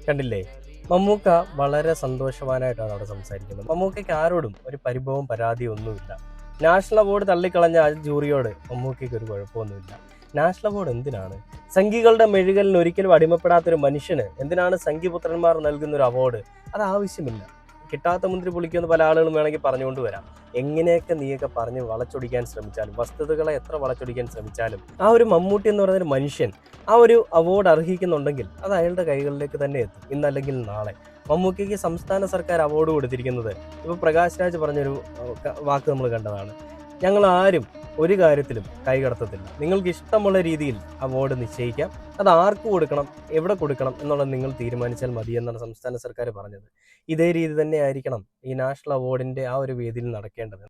കണ്ടില്ലേ, മമ്മൂക്ക വളരെ സന്തോഷവാനായിട്ടാണ് അവിടെ സംസാരിക്കുന്നത്. മമ്മൂക്കയ്ക്ക് ആരോടും ഒരു പരിഭവവും പരാതിയും ഒന്നുമില്ല. നാഷണൽ അവാർഡ് തള്ളിക്കളഞ്ഞ ആ ജൂറിയോട് മമ്മൂക്കയ്ക്ക് ഒരു കുഴപ്പമൊന്നുമില്ല. നാഷണൽ അവാർഡ് എന്തിനാണ്? സംഘികളുടെ മെഴുകലിന് ഒരിക്കലും അടിമപ്പെടാത്തൊരു മനുഷ്യന് എന്തിനാണ് സംഘിപുത്രന്മാർ നൽകുന്ന ഒരു അവാർഡ്? അത് ആവശ്യമില്ല. കിട്ടാത്ത മുന്തിരി പുളിക്കുമെന്ന് പല ആളുകളും വേണമെങ്കിൽ പറഞ്ഞുകൊണ്ട് വരാം. എങ്ങനെയൊക്കെ നീയൊക്കെ പറഞ്ഞ് വളച്ചൊടിക്കാൻ ശ്രമിച്ചാലും, വസ്തുതകളെ എത്ര വളച്ചൊടിക്കാൻ ശ്രമിച്ചാലും, ആ ഒരു മമ്മൂട്ടി എന്ന് പറയുന്നൊരു മനുഷ്യൻ ആ ഒരു അവാർഡ് അർഹിക്കുന്നുണ്ടെങ്കിൽ അത് അയാളുടെ കൈകളിലേക്ക് തന്നെ എത്തും, ഇന്നല്ലെങ്കിൽ നാളെ. മമ്മൂക്കയ്ക്ക് സംസ്ഥാന സർക്കാർ അവാർഡ് കൊടുത്തിരിക്കുന്നത്, ഇപ്പോൾ പ്രകാശ് രാജ് പറഞ്ഞൊരു വാക്ക് നമ്മൾ കണ്ടതാണ്, ഞങ്ങൾ ആരും ഒരു കാര്യത്തിലും കൈകടത്തത്തില്ല, നിങ്ങൾക്ക് ഇഷ്ടമുള്ള രീതിയിൽ അവാർഡ് നിശ്ചയിക്കാം, അത് ആർക്ക് കൊടുക്കണം, എവിടെ കൊടുക്കണം എന്നുള്ളത് നിങ്ങൾ തീരുമാനിച്ചാൽ മതി എന്നാണ് സംസ്ഥാന സർക്കാർ പറഞ്ഞത്. ഇതേ രീതി തന്നെ ആയിരിക്കണം ഈ നാഷണൽ അവാർഡിൻ്റെ ആ ഒരു വേദിയിൽ നടക്കേണ്ടത്.